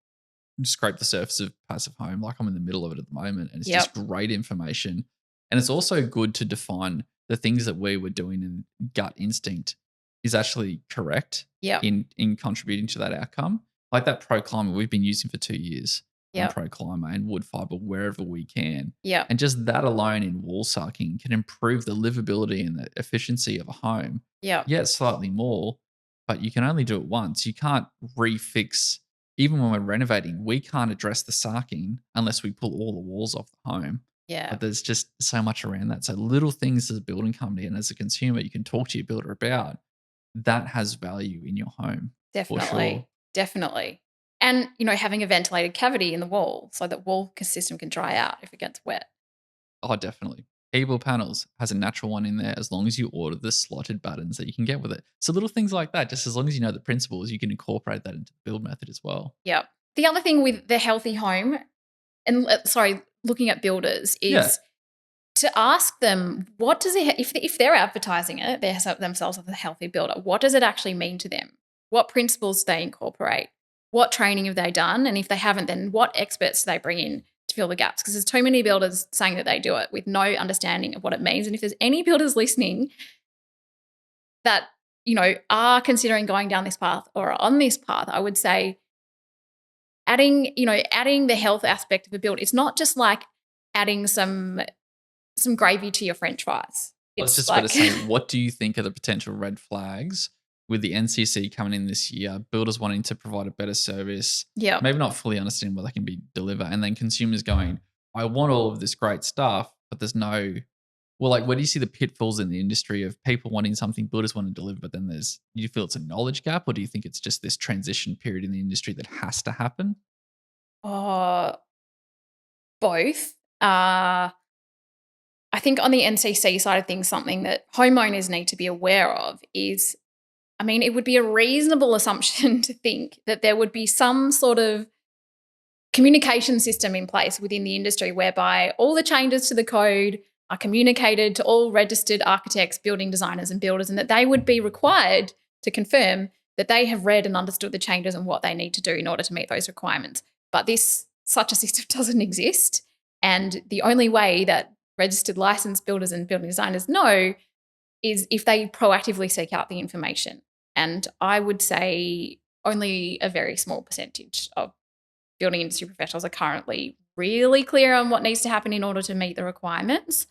A: scrape the surface of passive home, like I'm in the middle of it at the moment, and it's just
B: Yep.
A: great information. And it's also good to define the things that we were doing in gut instinct is actually correct
B: Yep.
A: in contributing to that outcome. Like that Pro Climber we've been using for 2 years on
B: Yep.
A: Pro Climber and wood fiber wherever we can.
B: Yep.
A: And just that alone in wall sucking can improve the livability and the efficiency of a home.
B: Yep.
A: Yeah, slightly more, but you can only do it once. You can't refix, even when we're renovating, we can't address the sarking unless we pull all the walls off the home.
B: Yeah.
A: But there's just so much around that. So little things as a building company and as a consumer, you can talk to your builder about that has value in your home. For
B: Definitely.
A: sure.
B: Definitely. And, having a ventilated cavity in the wall so that wall system can dry out if it gets wet.
A: Oh, definitely. Cable panels has a natural one in there as long as you order the slotted buttons that you can get with it. So little things like that, just as long as you know the principles, you can incorporate that into the build method as well.
B: Yep. The other thing with the healthy home and looking at builders
A: Yeah.
B: is to ask them, what does it, if they're advertising it, themselves as a healthy builder, what does it actually mean to them? What principles do they incorporate? What training have they done? And if they haven't, then what experts do they bring in to fill the gaps? Because there's too many builders saying that they do it with no understanding of what it means. And if there's any builders listening that, are considering going down this path or are on this path, I would say adding the health aspect of a build, it's not just like adding some gravy to your French fries.
A: I was
B: It's
A: just about to
B: like
A: say, what do you think are the potential red flags with the NCC coming in this year, builders wanting to provide a better service,
B: yeah.
A: maybe not fully understanding what they can be deliver, and then consumers going, I want all of this great stuff, but there's no, well, like, where do you see the pitfalls in the industry of people wanting something builders want to deliver, but then do you feel it's a knowledge gap, or do you think it's just this transition period in the industry that has to happen?
B: Uh, both. I think on the NCC side of things, something that homeowners need to be aware of is, it would be a reasonable assumption to think that there would be some sort of communication system in place within the industry whereby all the changes to the code are communicated to all registered architects, building designers, and builders, and that they would be required to confirm that they have read and understood the changes and what they need to do in order to meet those requirements. But such a system doesn't exist. And the only way that registered licensed builders and building designers know is if they proactively seek out the information. And I would say only a very small percentage of building industry professionals are currently really clear on what needs to happen in order to meet the requirements.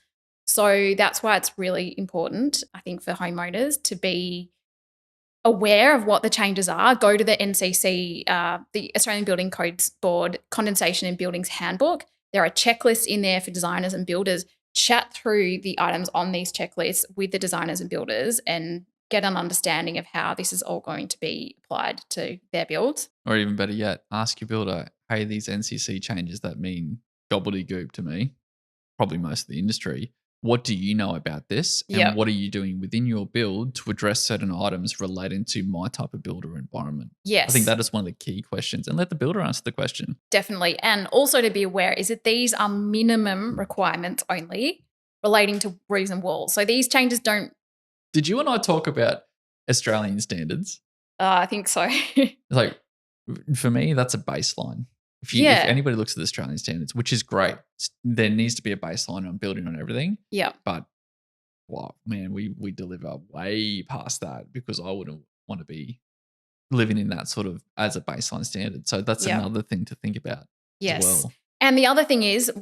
B: So that's why it's really important, I think, for homeowners to be aware of what the changes are. Go to the NCC, the Australian Building Codes Board Condensation in Buildings Handbook. There are checklists in there for designers and builders. Chat through the items on these checklists with the designers and builders and get an understanding of how this is all going to be applied to their builds.
A: Or even better yet, ask your builder, hey, these NCC changes that mean gobbledygook to me, probably most of the industry. What do you know about this? And
B: Yep.
A: what are you doing within your build to address certain items relating to my type of builder environment?
B: Yes.
A: I think that is one of the key questions, and let the builder answer the question.
B: Definitely. And also to be aware is that these are minimum requirements only relating to roofs and walls. So these changes don't.
A: Did you and I talk about Australian standards?
B: I think so.
A: Like, for me, that's a baseline. If anybody looks at the Australian standards, which is great, there needs to be a baseline on building on everything.
B: Yeah.
A: But, wow, man, we deliver way past that because I wouldn't want to be living in that sort of as a baseline standard. So that's another thing to think about as
B: Yes.
A: well.
B: And the other thing is,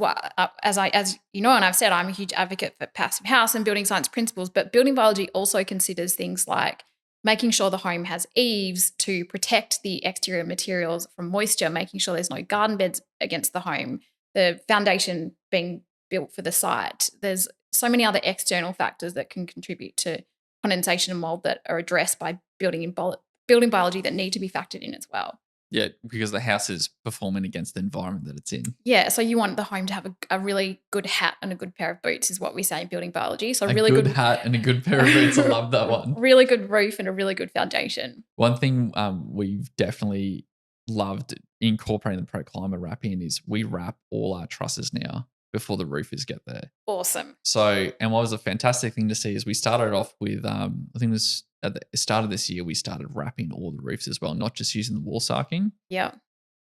B: as you know, and I've said, I'm a huge advocate for passive house and building science principles, but building biology also considers things like making sure the home has eaves to protect the exterior materials from moisture, making sure there's no garden beds against the home, the foundation being built for the site. There's so many other external factors that can contribute to condensation and mold that are addressed by building biology that need to be factored in as well.
A: Yeah, because the house is performing against the environment that it's in.
B: Yeah, so you want the home to have a really good hat and a good pair of boots is what we say in building biology. So
A: A
B: really
A: good
B: good
A: hat and a good pair of boots. I love that one.
B: really good roof and a really good foundation.
A: One thing we've definitely loved incorporating the ProClimate wrap in is we wrap all our trusses now before the roofers get there.
B: Awesome.
A: So, and what was a fantastic thing to see is we started off with, I think this at the start of this year, we started wrapping all the roofs as well, not just using the wall sarking.
B: Yeah.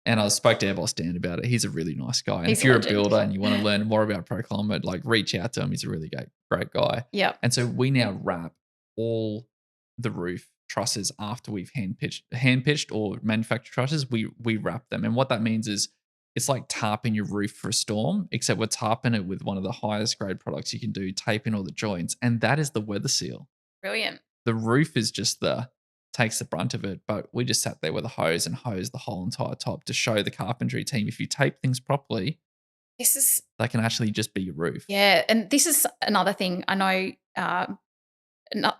A: And I spoke to our boss Dan about it. He's a really nice guy. And
B: He's
A: if
B: a
A: you're a
B: legend.
A: builder and you want to learn more about ProClimate, like reach out to him. He's a really great guy.
B: Yeah.
A: And so we now wrap all the roof trusses after we've hand pitched or manufactured trusses. We wrap them. And what that means is it's like tarping your roof for a storm, except we're tarping it with one of the highest grade products you can do, taping all the joints. And that is the weather seal.
B: Brilliant.
A: The roof is just takes the brunt of it, but we just sat there with a hose and hosed the whole entire top to show the carpentry team if you tape things properly, they can actually just be your roof.
B: Yeah, and this is another thing I know.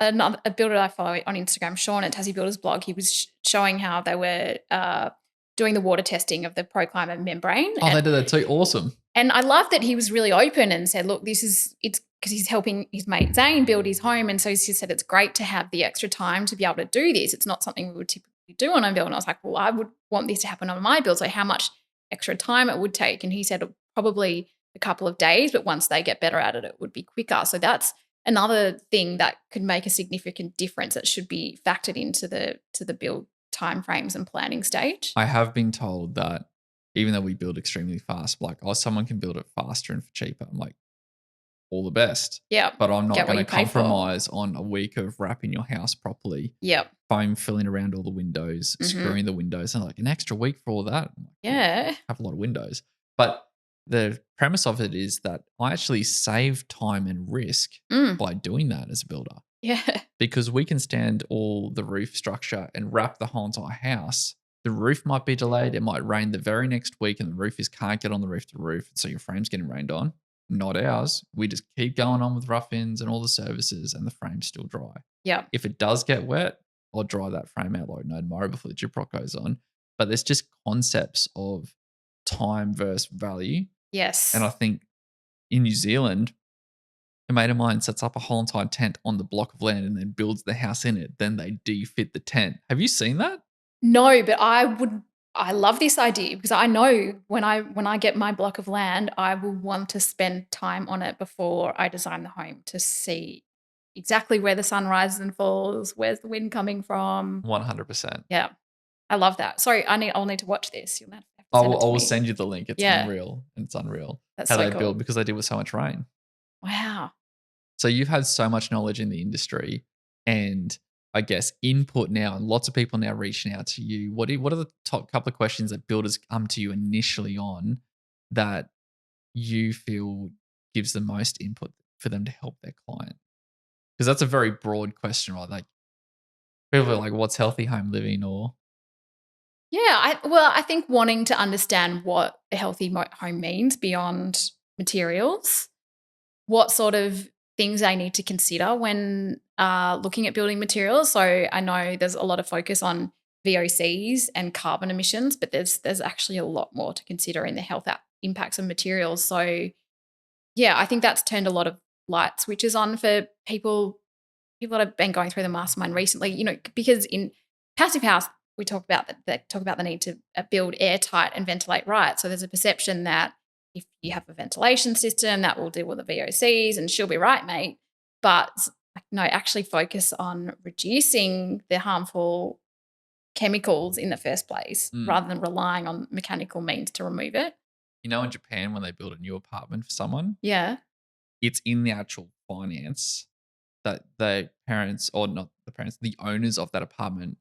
B: Another a builder I follow on Instagram, Sean at Tassie Builders blog, he was showing how they were doing the water testing of the ProClimate membrane.
A: Oh, they did that too. Awesome.
B: And I love that he was really open and said, look, it's because he's helping his mate Zane build his home. And so he said, it's great to have the extra time to be able to do this. It's not something we would typically do on a build. And I was like, well, I would want this to happen on my build. So how much extra time it would take? And he said probably a couple of days, but once they get better at it, it would be quicker. So that's another thing that could make a significant difference that should be factored into the build timeframes and planning stage.
A: I have been told that even though we build extremely fast, like, oh, someone can build it faster and for cheaper. I'm like, all the best.
B: Yeah.
A: But I'm not going to compromise on a week of wrapping your house properly.
B: Yeah.
A: Foam filling around all the windows, screwing the windows, and like an extra week for all that.
B: Yeah.
A: Have a lot of windows. But the premise of it is that I actually save time and risk by doing that as a builder.
B: Yeah.
A: Because we can stand all the roof structure and wrap the whole entire house. The roof might be delayed. It might rain the very next week and the roofers can't get on the roof to roof. So your frame's getting rained on. Not ours. We just keep going on with rough-ins and all the services and the frame's still dry.
B: Yeah.
A: If it does get wet, I'll dry that frame out like no tomorrow before the gyprock goes on. But there's just concepts of time versus value.
B: Yes.
A: And I think in New Zealand, a mate of mine sets up a whole entire tent on the block of land and then builds the house in it. Then they defit the tent. Have you seen that?
B: No, but I love this idea because I know when I get my block of land, I will want to spend time on it before I design the home to see exactly where the sun rises and falls, where's the wind coming from.
A: 100%.
B: Yeah. I love that. Sorry, I'll need to watch this. You'll have to
A: I
B: send it to
A: will
B: me.
A: send you the link. It's unreal. It's unreal.
B: That's
A: how
B: so
A: they
B: cool.
A: build because they do with so much rain.
B: Wow.
A: So you've had so much knowledge in the industry and I guess input now, and lots of people now reaching out to you. What are the top couple of questions that builders come to you initially on that you feel gives the most input for them to help their client? Because that's a very broad question, right? Like people are like, "What's healthy home living?" Or
B: yeah, I think wanting to understand what a healthy home means beyond materials, what sort of things they need to consider when looking at building materials. So I know there's a lot of focus on VOCs and carbon emissions, but there's actually a lot more to consider in the health impacts of materials. So yeah, I think that's turned a lot of light switches on for people that have been going through the mastermind recently. You know, because in passive house we talk about the need to build airtight and ventilate right. So there's a perception that if you have a ventilation system that will deal with the VOCs and she'll be right, mate. But no, actually focus on reducing the harmful chemicals in the first place rather than relying on mechanical means to remove it.
A: you know, in Japan when they build a new apartment for someone,
B: Yeah.
A: it's in the actual finance that the parents or not the parents, the owners of that apartment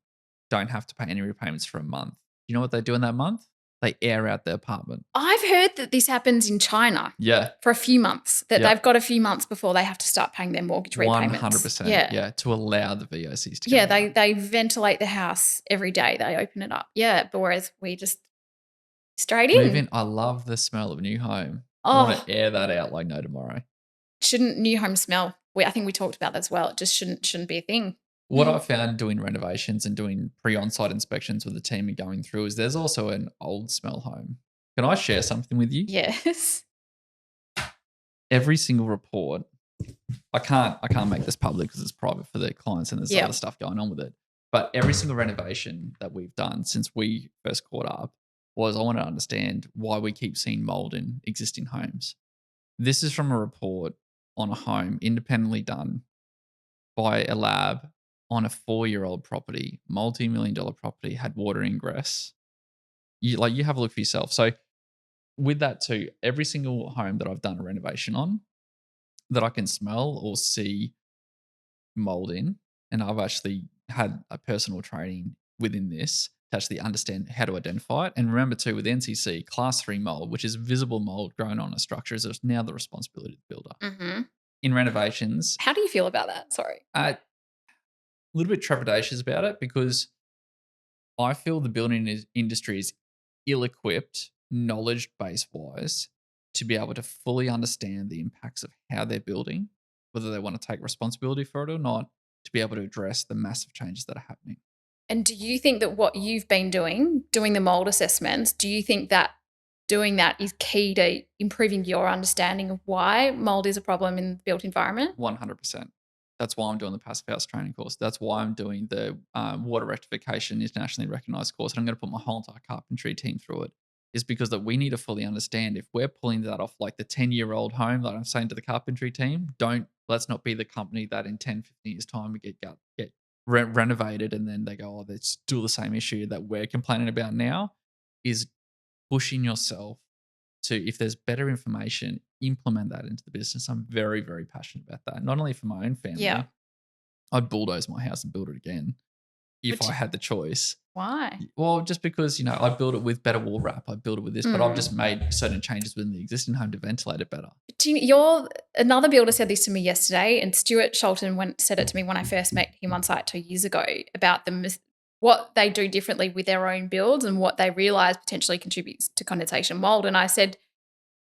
A: don't have to pay any repayments for a month. You know what they do in that month? they air out the apartment.
B: I've heard that this happens in China
A: Yeah.
B: for a few months, that
A: Yeah.
B: they've got a few months before they have to start paying their mortgage repayments.
A: 100%. Yeah. To allow the VOCs to
B: Yeah,
A: go out.
B: they ventilate the house every day. They open it up. Yeah, but whereas we just straight
A: Move
B: in.
A: in. I love the smell of a new home. I want
B: Oh,
A: to air that out like no tomorrow.
B: shouldn't new home smell? I think we talked about that as well. It just shouldn't be a thing.
A: What I found doing renovations and doing pre-on-site inspections with the team and going through is there's also an old smell home. Can I share something with you?
B: Yes.
A: Every single report, I can't make this public because it's private for the clients and there's
B: Yep.
A: other stuff going on with it. But every single renovation that we've done since we first caught up was I want to understand why we keep seeing mold in existing homes. This is from a report on a home independently done by a lab on a 4-year-old property, multi-million-dollar property, had water ingress. You have a look for yourself. So with that too, every single home that I've done a renovation on that I can smell or see mold in, and I've actually had a personal training within this to actually understand how to identify it. And remember too, with NCC, class 3 mold, which is visible mold growing on a structure, is now the responsibility of the builder.
B: Mm-hmm.
A: In renovations,
B: How do you feel about that? Sorry.
A: a little bit trepidatious about it because I feel the building industry is ill-equipped, knowledge base-wise, to be able to fully understand the impacts of how they're building, whether they want to take responsibility for it or not, to be able to address the massive changes that are happening.
B: And do you think that what you've been doing the mold assessments, do you think that doing that is key to improving your understanding of why mold is a problem in the built environment?
A: 100%. That's why I'm doing the Passive House training course. That's why I'm doing the water rectification internationally recognized course. And I'm going to put my whole entire carpentry team through it. Is because that we need to fully understand if we're pulling that off like the 10-year-old home that I'm saying to the carpentry team, let's not be the company that in 10, 15 years time we get renovated and then they go, oh, it's still the same issue that we're complaining about now. Is pushing yourself to, if there's better information, implement that into the business. I'm very, very passionate about that. Not only for my own family,
B: Yeah.
A: I'd bulldoze my house and build it again if I had the choice.
B: Why?
A: Well, just because, I build it with better wall wrap, I build it with this, but I've just made certain changes within the existing home to ventilate it better.
B: Another builder said this to me yesterday, and Stuart Sholton said it to me when I first met him on site 2 years ago about what they do differently with their own builds and what they realise potentially contributes to condensation mold. And I said,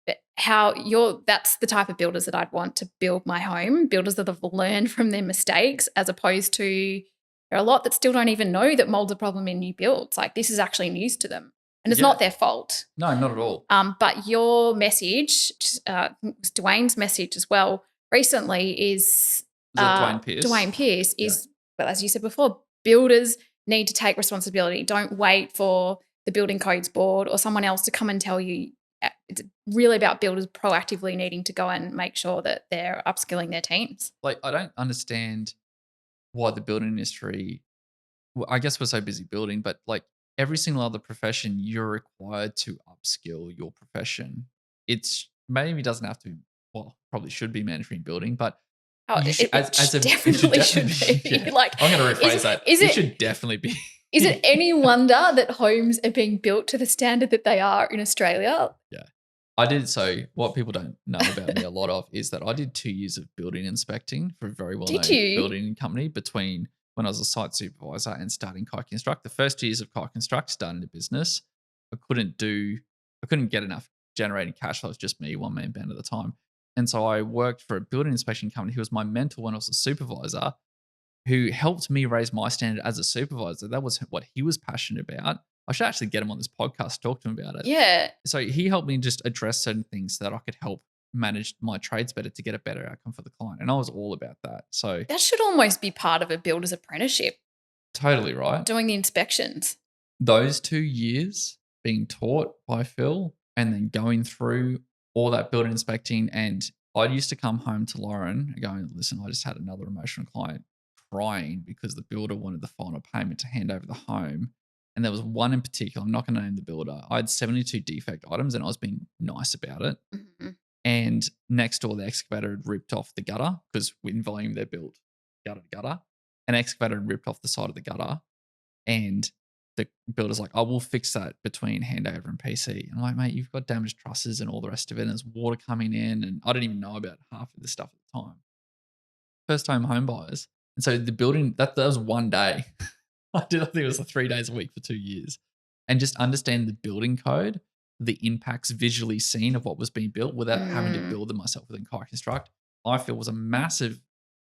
B: that's the type of builders that I'd want to build my home, builders that have learned from their mistakes, as opposed to there are a lot that still don't even know that mold's a problem in new builds. Like, this is actually news to them. And it's not their fault.
A: No, not at all.
B: But your message, Dwayne's message as well recently is
A: Dwayne Pierce?
B: Dwayne Pierce is, well, as you said before, builders need to take responsibility. Don't wait for the building codes board or someone else to come and tell you. It's really about builders proactively needing to go and make sure that they're upskilling their teams.
A: Like, I don't understand why the building industry, well, I guess we're so busy building, but like every single other profession, you're required to upskill your profession. It's maybe doesn't have to be, well, probably should be mandatory in building, but
B: It
A: definitely
B: should be.
A: Yeah.
B: Like,
A: I'm going to rephrase that. It should definitely be.
B: Is it any wonder that homes are being built to the standard that they are in Australia?
A: Yeah. I did. So what people don't know about me a lot of is that I did 2 years of building inspecting for a very well-known building company between when I was a site supervisor and starting Konstruct. The first 2 years of Konstruct, starting a business, I couldn't get enough generating cash flow. It was just me, one-man band at the time. And so I worked for a building inspection company who was my mentor when I was a supervisor, who helped me raise my standard as a supervisor. That was what he was passionate about. I should actually get him on this podcast, talk to him about it.
B: Yeah.
A: So he helped me just address certain things so that I could help manage my trades better to get a better outcome for the client. And I was all about that. So
B: that should almost be part of a builder's apprenticeship.
A: Totally right.
B: Doing the inspections.
A: Those 2 years being taught by Phil and then going through all that building inspecting. And I used to come home to Lauren going, listen, I just had another emotional client crying because the builder wanted the final payment to hand over the home. And there was one in particular, I'm not going to name the builder. I had 72 defect items and I was being nice about it.
B: Mm-hmm.
A: And next door, the excavator had ripped off the gutter because in volume they're built gutter to gutter. An excavator had ripped off the side of the gutter. And the builder's like, "I will fix that between handover and PC." And I'm like, "Mate, you've got damaged trusses and all the rest of it, and there's water coming in." And I didn't even know about half of this stuff at the time. First time home buyers. And so the building, that was one day. I think it was like 3 days a week for 2 years. And just understand the building code, the impacts visually seen of what was being built without having to
B: Mm.
A: build them myself within Construct, I feel was a massive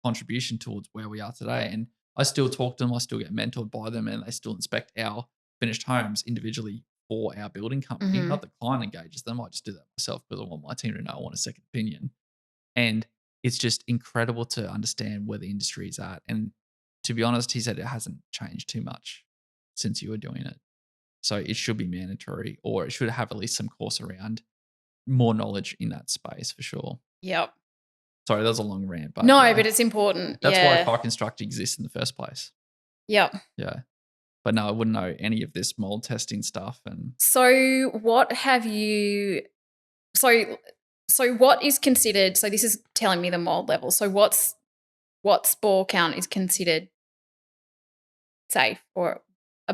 A: contribution towards where we are today. And I still talk to them, I still get mentored by them, and they still inspect our finished homes individually for our building company.
B: Mhm.
A: Not the client engages them. I just do that myself because I want my team to know I want a second opinion. And it's just incredible to understand where the industry is at. And to be honest, he said it hasn't changed too much since you were doing it. So it should be mandatory, or it should have at least some course around more knowledge in that space for sure.
B: Yep.
A: Sorry, that was a long rant, but
B: No,
A: yeah,
B: but it's important.
A: that's why
B: Yeah.
A: Construct exists in the first place.
B: Yep.
A: Yeah. But no, I wouldn't know any of this mold testing stuff. And
B: So what have you so so what is considered, so this is telling me the mold level. So what spore count is considered safe, or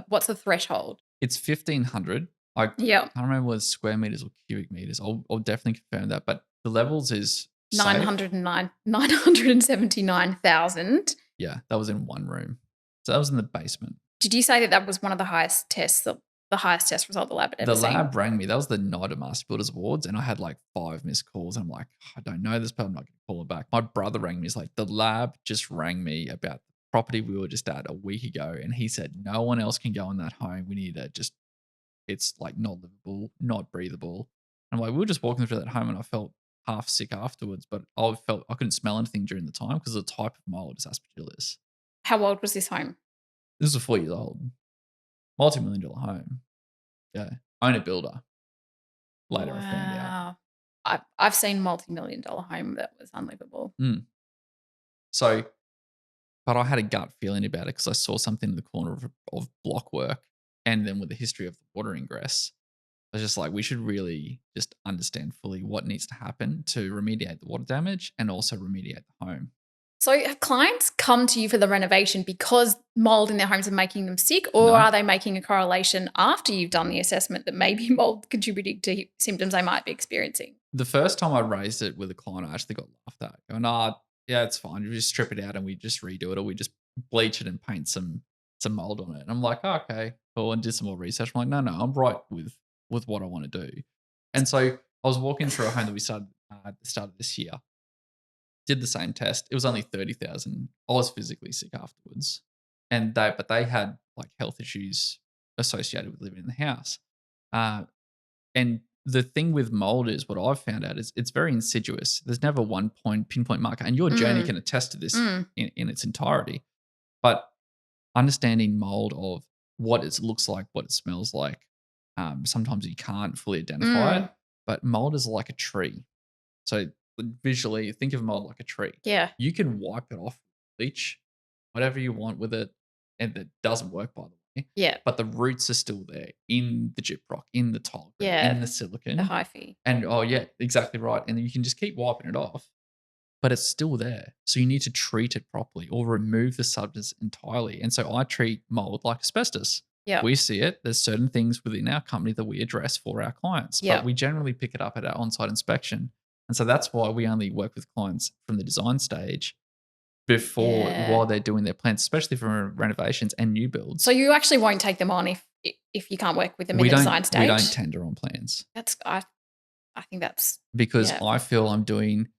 B: what's the threshold?
A: it's 1,500. I can't
B: Yep.
A: remember whether it's square meters or cubic meters. I'll definitely confirm that. But the levels is safe.
B: 979,000.
A: Yeah, that was in one room. So that was in the basement.
B: Did you say that that was one of the highest tests, the highest test result the lab had ever
A: The
B: seen?
A: lab rang me. That was the night of Master Builders Awards, and I had like 5 missed calls. And I'm like, I don't know this, but I'm not going to call it back. My brother rang me. He's like, the lab just rang me about the property we were just at a week ago, and he said no one else can go in that home. We need to just, it's like not livable, not breathable. And I'm like, we were just walking through that home, and I felt half sick afterwards, but I felt I couldn't smell anything during the time because the type of mold is aspergillus.
B: How old was this home?
A: This was 4 years old, multi-million-dollar home. Yeah, owner builder. Later, I found out.
B: Wow. I've seen multi-million-dollar home that was unlivable.
A: So, but I had a gut feeling about it because I saw something in the corner of block work, and then with the history of the water ingress, I was just like, we should really just understand fully what needs to happen to remediate the water damage and also remediate the home.
B: So have clients come to you for the renovation because mold in their homes are making them sick, or
A: No.
B: are they making a correlation after you've done the assessment that maybe mold contributing to symptoms they might be experiencing?
A: The first time I raised it with a client, I actually got laughed at. Going, yeah, it's fine. We just strip it out and we just redo it, or we just bleach it and paint some mold on it. And I'm like, okay, cool, and did some more research. I'm like, no, I'm right with what I want to do. And so I was walking through a home that we started at the start of this year. Did the same test. It was only 30,000. I was physically sick afterwards, and they had like health issues associated with living in the house. And the thing with mold is what I've found out is it's very insidious. There's never one pinpoint marker, and your journey can attest to this in its entirety. But understanding mold of what it looks like, what it smells like, sometimes you can't fully identify it. But mold is like a tree. So visually, think of mold like a tree.
B: Yeah.
A: You can wipe it off, bleach, whatever you want with it, and it doesn't work, by the way.
B: Yeah.
A: But the roots are still there in the gyprock, in the tile,
B: Yeah.
A: in the silicon.
B: The hyphae.
A: And oh yeah, exactly right. And then you can just keep wiping it off, but it's still there. So you need to treat it properly or remove the substance entirely. And so I treat mold like asbestos.
B: Yeah.
A: We see it. There's certain things within our company that we address for our clients,
B: Yeah.
A: but we generally pick it up at our on-site inspection. And so that's why we only work with clients from the design stage while they're doing their plans, especially for renovations and new builds.
B: So you actually won't take them on if you can't work with them in the design stage?
A: We don't tender on plans.
B: I think that's
A: because I feel I'm doing,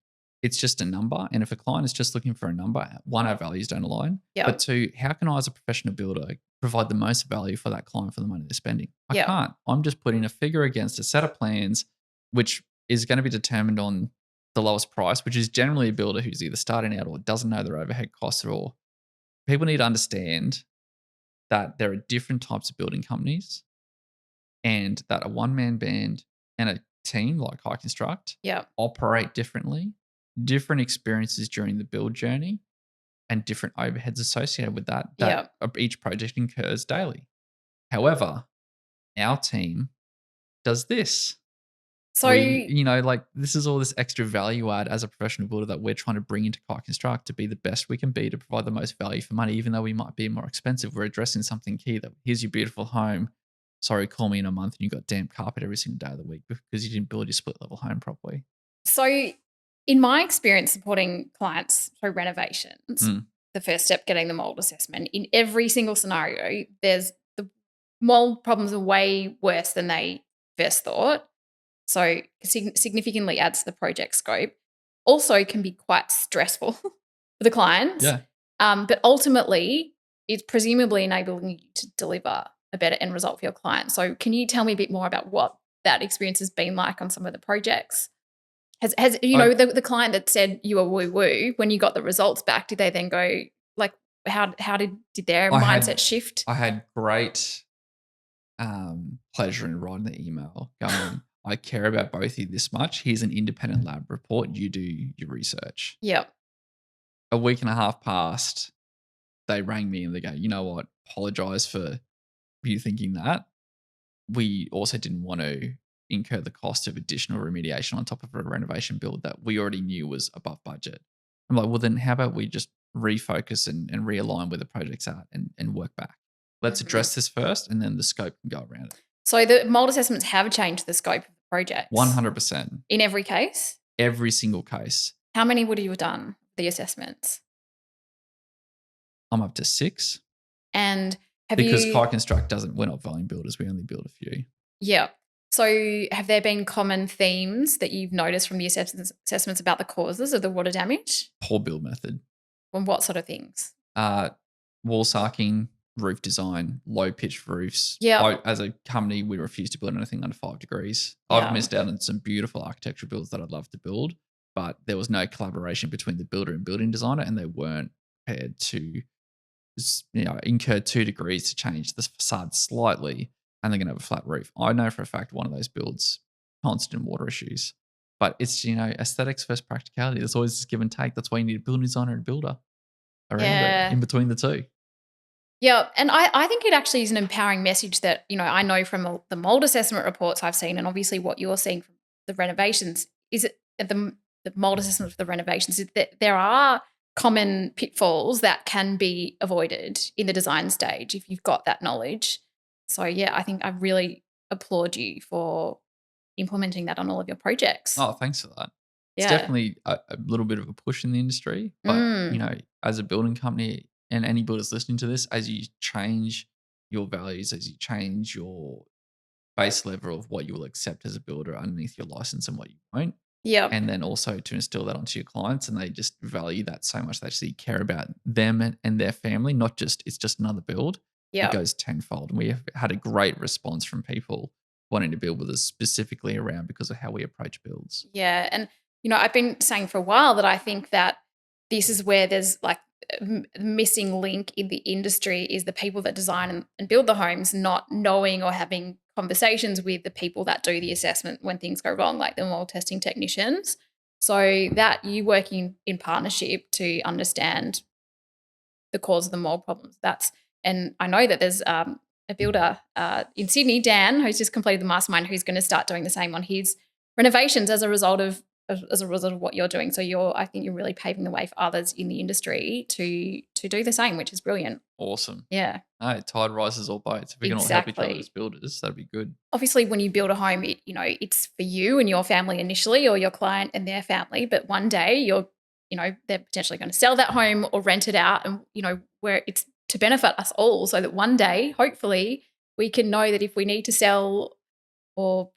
A: it's just a number. And if a client is just looking for a number, one, our values don't align.
B: Yeah.
A: But two, how can I as a professional builder provide the most value for that client for the money they're spending? I can't. I'm just putting a figure against a set of plans, which is going to be determined on the lowest price, which is generally a builder who's either starting out or doesn't know their overhead costs at all. People need to understand that there are different types of building companies, and that a one-man band and a team like Construct operate differently, different experiences during the build journey, and different overheads associated with that each project incurs daily. However, our team does this.
B: So
A: Like this is all this extra value add as a professional builder that we're trying to bring into Construct to be the best we can be, to provide the most value for money, even though we might be more expensive. We're addressing something key that here's your beautiful home. Sorry, call me in a month and you got damp carpet every single day of the week because you didn't build your split level home properly.
B: So, in my experience supporting clients through renovations,
A: Mm.
B: the first step, getting the mold assessment, in every single scenario, there's the mold problems are way worse than they first thought. So, significantly adds to the project scope. Also, can be quite stressful for the clients.
A: Yeah.
B: But ultimately, it's presumably enabling you to deliver a better end result for your client. So, can you tell me a bit more about what that experience has been like on some of the projects? Has the client that said you were woo woo, when you got the results back, did they then go like how did their mindset shift?
A: I had great pleasure in writing the email going, I care about both of you this much. Here's an independent lab report. You do your research.
B: Yep.
A: A week and a half passed. They rang me and they go, you know what? Apologize for you thinking that. We also didn't want to incur the cost of additional remediation on top of a renovation build that we already knew was above budget. I'm like, well, then how about we just refocus and realign where the project's at and work back? Let's address this first and then the scope can go around it.
B: So the mold assessments have changed the scope of the projects?
A: 100%.
B: In every case?
A: Every single case.
B: How many would you have done, the assessments?
A: I'm up to 6.
B: And
A: because Construct we're not volume builders, we only build a few.
B: Yeah. So have there been common themes that you've noticed from the assessments about the causes of the water damage?
A: Poor build method.
B: And what sort of things?
A: Wall sarking, roof design, low pitched roofs.
B: Yeah.
A: As a company, we refuse to build anything under 5 degrees.
B: Yeah.
A: I've missed out on some beautiful architectural builds that I'd love to build, but there was no collaboration between the builder and building designer, and they weren't prepared to incur 2 degrees to change the facade slightly, and they're going to have a flat roof. I know for a fact one of those builds constant water issues, but it's aesthetics versus practicality. There's always this give and take. That's why you need a building designer and a builder around it, in between the two.
B: Yeah, and I think it actually is an empowering message that I know from the mold assessment reports I've seen, and obviously what you're seeing from the renovations is the mold assessment for the renovations is that there are common pitfalls that can be avoided in the design stage if you've got that knowledge. So yeah, I think I really applaud you for implementing that on all of your projects.
A: Oh, thanks for that.
B: Yeah.
A: It's definitely a little bit of a push in the industry, but as a building company and any builders listening to this, as you change your values, as you change your base level of what you will accept as a builder underneath your license and what you won't, and then also to instill that onto your clients, and they just value that so much. They actually care about them and their family, not just it's just another build. It goes tenfold. And we have had a great response from people wanting to build with us specifically around because of how we approach builds.
B: Yeah. And, I've been saying for a while that I think that this is where there's like a missing link in the industry is the people that design and build the homes not knowing or having conversations with the people that do the assessment when things go wrong, like the mold testing technicians. So that you working in partnership to understand the cause of the mold problems. And I know that there's a builder in Sydney, Dan, who's just completed the mastermind, who's going to start doing the same on his renovations as a result of what you're doing. So I think you're really paving the way for others in the industry to do the same, which is brilliant.
A: Awesome.
B: Yeah.
A: No, tide rises all boats. If we can all help each other as builders, that'd be good.
B: Obviously, when you build a home, it's for you and your family initially, or your client and their family. But one day they're potentially going to sell that home or rent it out, and where it's to benefit us all, so that one day, hopefully, we can know that if we need to sell or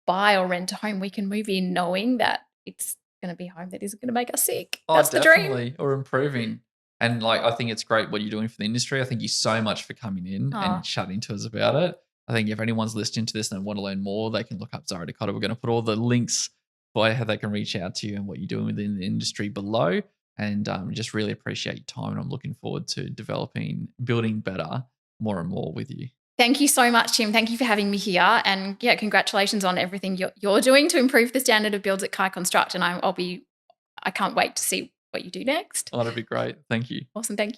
B: buy or rent a home, we can move in knowing that it's going to be a home that isn't going to make us sick. That's
A: definitely.
B: The dream.
A: Or improving. And I think it's great what you're doing for the industry. I thank you so much for coming in and chatting to us about it. I think if anyone's listening to this and want to learn more, they can look up Zara D'Cotta. We're going to put all the links for how they can reach out to you and what you're doing within the industry below. And just really appreciate your time. And I'm looking forward to building better more and more with you.
B: Thank you so much, Tim. Thank you for having me here. And yeah, congratulations on everything you're doing to improve the standard of builds at Construct. And I can't wait to see what you do next.
A: Oh, that'd be great. Thank you.
B: Awesome. Thank you.